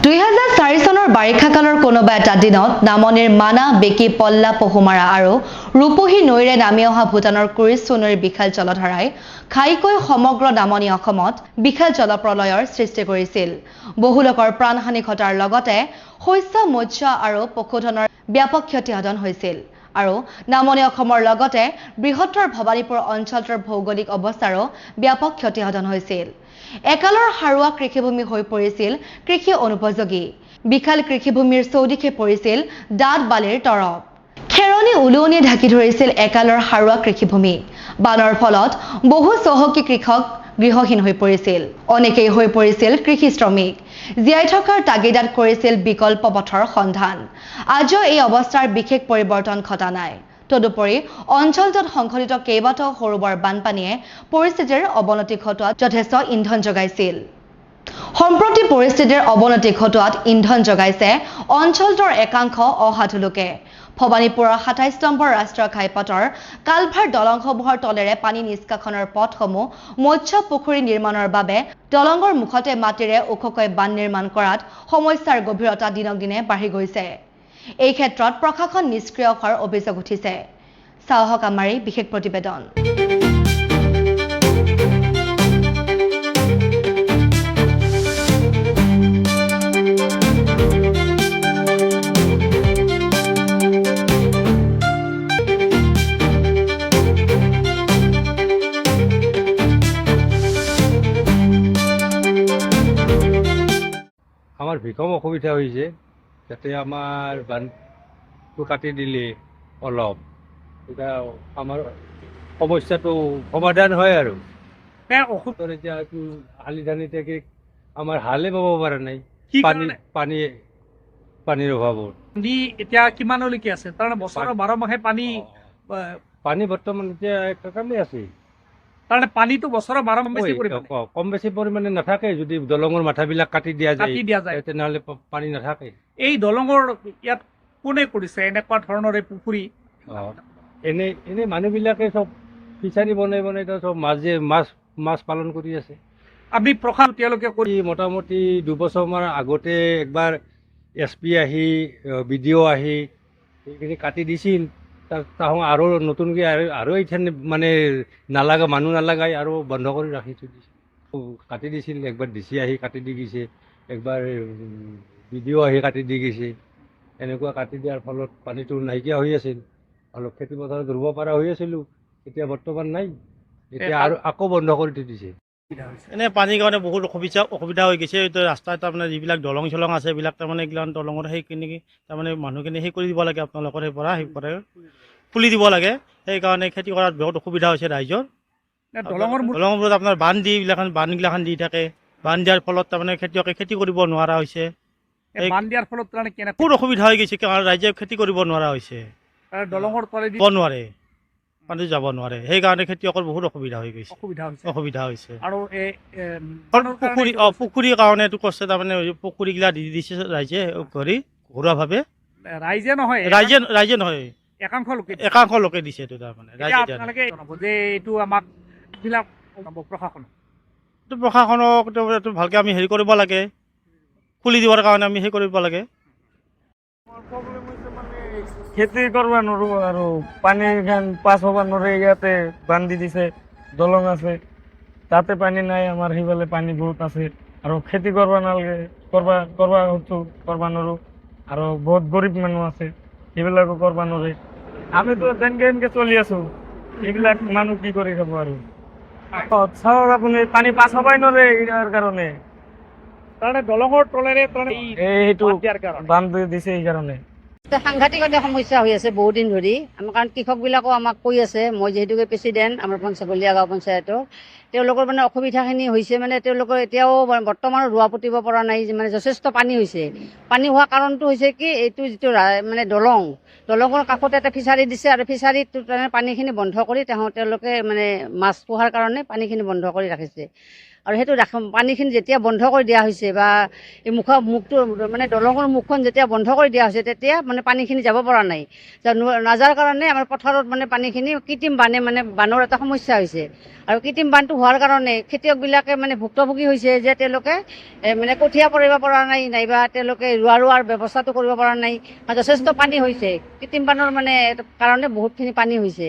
2004 চনৰ বাৰিষা কালৰ কোনোবা এটা দিনত নামনিৰ মানা বেকি পল্লা পহুমাৰা আৰু ৰূপহী নৈৰে নামি অহা ভূটানৰ কুৰিচু নৈৰ বিশাল জলধাৰাই ঘাইকৈ সমগ্ৰ নামনি অসমত বিশাল জলপ্ৰলয়ৰ সৃষ্টি কৰিছিল। বহু লোকৰ প্ৰাণহানি ঘটাৰ লগতে শস্য মৎস্য আৰু পশুধনৰ ব্যাপক ক্ষতিসাধন হৈছিল আৰু নামনি অসমৰ লগতে বৃহত্তৰ ভৱানীপুৰ অঞ্চলটোৰ ভৌগোলিক অৱস্থাৰো ব্যাপক ক্ষতিসাধন হৈছিল। একালৰ হাৰুৱা কৃষিভূমি হৈ পৰিছিল কৃষি অনুপযোগী। বিশাল কৃষিভূমিৰ চৌদিশে পৰিছিল ডাঠ বালিৰ তৰপ। খেৰণি উলুৱনিয়ে ঢাকি ধৰিছিল একালৰ হাৰুৱা কৃষিভূমি। বানৰ ফলত বহু চহকী কৃষক গৃহহীন হৈ পৰিছিল। অনেকেই হৈ পৰিছিল কৃষি শ্ৰমিক। জীয়াই থকাৰ তাগিদাত কৰিছিল বিকল্প পথৰ সন্ধান। আজিও এই অৱস্থাৰ বিশেষ পৰিৱৰ্তন ঘটা নাই। তদুপৰি অঞ্চলটোত সংঘটিত কেইবাটাও সৰু বৰ বানপানীয়ে পৰিস্থিতিৰ অৱনতি ঘটোৱাত যথেষ্ট ইন্ধন যোগাইছিল। সম্প্ৰতি পৰিস্থিতিৰ অৱনতি ঘটোৱাত ইন্ধন যোগাইছে অঞ্চলটোৰ একাংশ অসাধু লোকে। ভৱানীপুৰৰ ২৭ নম্বৰ ৰাষ্ট্ৰীয় ঘাইপথৰ কালভাৰ দলংসমূহৰ তলেৰে পানী নিষ্কাশনৰ পথসমূহ মৎস্য পুখুৰী নিৰ্মাণৰ বাবে দলঙৰ মুখতে মাটিৰে ওখকৈ বান্ধ নিৰ্মাণ কৰাত সমস্যাৰ গভীৰতা দিনক দিনে বাঢ়ি গৈছে। এই ক্ষেত্ৰত প্ৰশাসন নিষ্ক্ৰিয় হোৱাৰ অভিযোগ উঠিছে। চাওক আমাৰ এই বিশেষ প্ৰতিবেদন। আমাৰ ভীষণ অসুবিধা হয়েছে, যাতে আমাৰ বানটো কাটি দিলে অলপ এটা আমাৰ সমস্যাটো সমাধান হয় আৰু এতিয়া একটু হালি ধানি থেকে আমাৰ হালে বাব পৰা নাই পানীৰ অভাৱত। এতিয়া কিমানলৈকে আছে? তাৰমানে বছৰৰ 12 মাহে পানী বৰ্তমান এতিয়া কামে আছে। তাৰমানে পানীটো বছৰৰ 12 মাহ বেছি পৰিমাণে কম বেছি পৰিমাণে নাথাকে। যদি দলঙৰ মাথাবিলাক কাটি দিয়া যায় তেনেহ'লে পানী নাথাকে। এই দলঙৰ ইয়াত কোনে কৰিছে এনেকুৱা ধৰণৰ এই পুখুৰী? এনে মানুহবিলাকে চব ফিচাৰী বনাই চব মাছ পালন কৰি আছে। আমি প্ৰশাসন তেওঁলোকে কৰি মোটামুটি 2 বছৰমান আগতে একবাৰ SP আহি BDO আহি সেইখিনি কাটি দিছিল। তাহোঁ আৰু নতুনকৈ আৰু এইখান মানে নালাগা মানুহ নালাগাই আৰু বন্ধ কৰি ৰাখি থৈ দিছে। কাটি দিছিল একবাৰ DC আহি কাটি দি গৈছে, একবাৰ BDO আহি কাটি দি গৈছে। এনেকুৱা কাটি দিয়াৰ ফলত পানীটো নাইকিয়া হৈ আছিল। অলপ খেতি পথাৰত ৰুব পৰা হৈ আছিলোঁ, এতিয়া বৰ্তমান নাই। এতিয়া আৰু আকৌ বন্ধ কৰি থৈ দিছে। এনে পানীৰ কাৰণে বহুত অসুবিধা হৈ গৈছে। এইটো ৰাস্তাত তাৰমানে যিবিলাক দলং চলং আছে এইবিলাক তাৰমানে এইগিলান দলঙত সেইখিনি তাৰমানে মানুহখিনি সেই কৰি দিব লাগে, আপোনালোকৰ সেইপৰা খুলি দিব লাগে। সেইকাৰণে খেতি কৰাত বহুত অসুবিধা হৈছে ৰাইজৰ। দলঙবোৰত আপোনাৰ বান্ধগিলাখান দি থাকে। বান্ধ দিয়াৰ ফলত তাৰমানে খেতিয়কে খেতি কৰিব নোৱাৰা হৈছে। বান্ধ দিয়াৰ ফলত বহুত অসুবিধা হৈ গৈছে, কাৰণ ৰাইজে খেতি কৰিব নোৱাৰা হৈছে। দলঙৰ তলেদি নোৱাৰে, পানী যাব নোৱাৰে। সেইকাৰণে খেতিয়কৰ বহুত অসুবিধা হৈ গৈছে, অসুবিধা হৈছে। আৰু পুখুৰীৰ কাৰণে এইটো কৰিছে, তাৰমানে পুখুৰীগিলা দি দিছে ৰাইজে কৰি ঘৰুৱাভাৱে। ৰাইজে নহয়, একাংশ লোকে দিছে এইটো। তাৰমানে এইটো আমাক প্ৰশাসনক এইটো ভালকে আমি হেৰি কৰিব লাগে, খুলি দিবৰ কাৰণে আমি হেৰি কৰিব লাগে। খেতি কৰিব নোৱাৰো আৰু পানী পাছ হ'ব নোৱাৰে। ইয়াতে বান্ধি দিছে, দলং আছে, তাতে পানী নাই। আমাৰ সেইফালে পানী বহুত আছে আৰু খেতি কৰিব নালাগে, কৰিব নোৱাৰো। আৰু বহুত গৰীব মানুহ আছে, সেইবিলাকো কৰিব নোৱাৰে। আমিতো যেনকে চলি আছো, এইবিলাক মানুহ কি কৰি খাব আৰু। চাওক আপুনি, পানী পাছ হ'বই নোৱাৰে ইয়াৰ কাৰণে। দলঙৰ তলেৰে সেইটো বান্ধ দিছে সেইকাৰণে। সাংঘাতিক এটা সমস্যা হৈ আছে বহুত দিন ধৰি। কাৰণ কৃষকবিলাকো আমাক কৈ আছে, মই যিহেতুকে প্ৰেচিডেণ্ট আমাৰ পঞ্চগলীয়া গাঁও পঞ্চায়তৰ, তেওঁলোকৰ মানে অসুবিধাখিনি হৈছে। মানে তেওঁলোকৰ এতিয়াও বৰ্তমানো ৰোৱা পুতিব পৰা নাই, মানে যথেষ্ট পানী হৈছে। পানী হোৱা কাৰণটো হৈছে কি, এইটো যিটো মানে দলঙৰ কাষতে এটা ফিচাৰী দিছে, আৰু ফিচাৰীত পানীখিনি বন্ধ কৰি তেওঁলোকে মানে মাছ পোহাৰ কাৰণে পানীখিনি বন্ধ কৰি ৰাখিছে। আৰু সেইটো পানীখিনি যেতিয়া বন্ধ কৰি দিয়া হৈছে বা এই মুখটো মানে দলঙৰ মুখখন যেতিয়া বন্ধ কৰি দিয়া হৈছে তেতিয়া মানে পানীখিনি যাব পৰা নাই। নাযাৰ কাৰণে আমাৰ পথাৰত মানে পানীখিনি কৃত্ৰিম বানৰ এটা সমস্যা হৈছে। আৰু কৃত্ৰিম বানটো হোৱাৰ কাৰণে খেতিয়কবিলাকে মানে ভুক্তভোগী হৈছে যে তেওঁলোকে মানে কঠীয়া পাৰিব পৰা নাই, নাইবা তেওঁলোকে ৰোৱাৰ ব্যৱস্থাটো কৰিব পৰা নাই। যথেষ্ট পানী হৈছে, কৃত্ৰিম বানৰ মানে কাৰণে বহুতখিনি পানী হৈছে।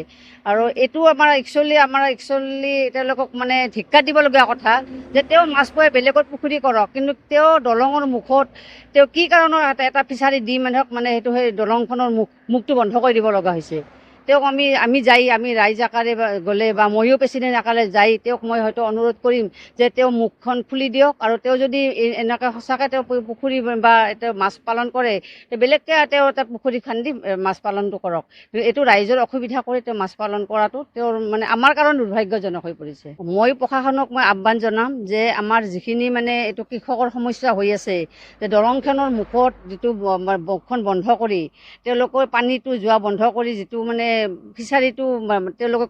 আৰু এইটো আমাৰ একচুৱেলি তেওঁলোকক মানে ধিক্কাৰ দিবলগীয়া কথা যে তেওঁ মাছ পোৱাই বেলেগত পুখুৰী কৰক, কিন্তু তেওঁ দলঙৰ মুখত তেওঁ কি কাৰণত এটা ফিচাৰী দি মানুহক মানে সেইটো সেই দলংখনৰ মুখটো বন্ধ কৰি দিব লগা হৈছে। তেওঁক আমি ৰাইজ আকাৰে গ'লে বা ময়ো প্ৰেচিডেণ্ট আকাৰে যাই তেওঁক মই হয়তো অনুৰোধ কৰিম যে তেওঁ মুখখন খুলি দিয়ক, আৰু তেওঁ যদি এনেকৈ সঁচাকৈ তেওঁ পুখুৰী বা তেওঁ মাছ পালন কৰে বেলেগকৈ তেওঁ এটা পুখুৰী খান্দি মাছ পালনটো কৰক। এইটো ৰাইজৰ অসুবিধা কৰি তেওঁ মাছ পালন কৰাটো তেওঁৰ মানে আমাৰ কাৰণে দুৰ্ভাগ্যজনক হৈ পৰিছে। মই প্ৰশাসনক আহ্বান জনাম যে আমাৰ যিখিনি মানে এইটো কৃষকৰ সমস্যা হৈ আছে, যে দলংখনৰ মুখত যিটো মুখখন বন্ধ কৰি তেওঁলোকৰ পানীটো যোৱা বন্ধ কৰি যিটো মানে ফিচাৰীটো তেওঁলোকে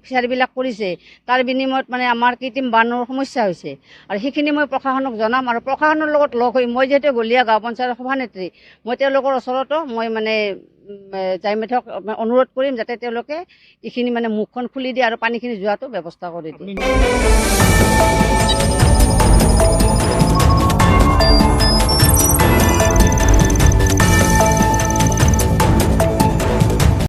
ফিচাৰীবিলাক কৰিছে, তাৰ বিনিময়ত মানে আমাৰ কৃত্ৰিম বানৰ সমস্যা হৈছে। আৰু সেইখিনি মই প্ৰশাসনক জনাম, আৰু প্ৰশাসনৰ লগত লগ হৈ মই যিহেতু গলীয়া গাঁও পঞ্চায়তৰ সভানেত্ৰী, মই তেওঁলোকৰ ওচৰতো মই মানে জাইমেধক অনুৰোধ কৰিম যাতে তেওঁলোকে এইখিনি মানে মুখখন খুলি দিয়ে আৰু পানীখিনি যোৱাটো ব্যৱস্থা কৰি দিয়ে।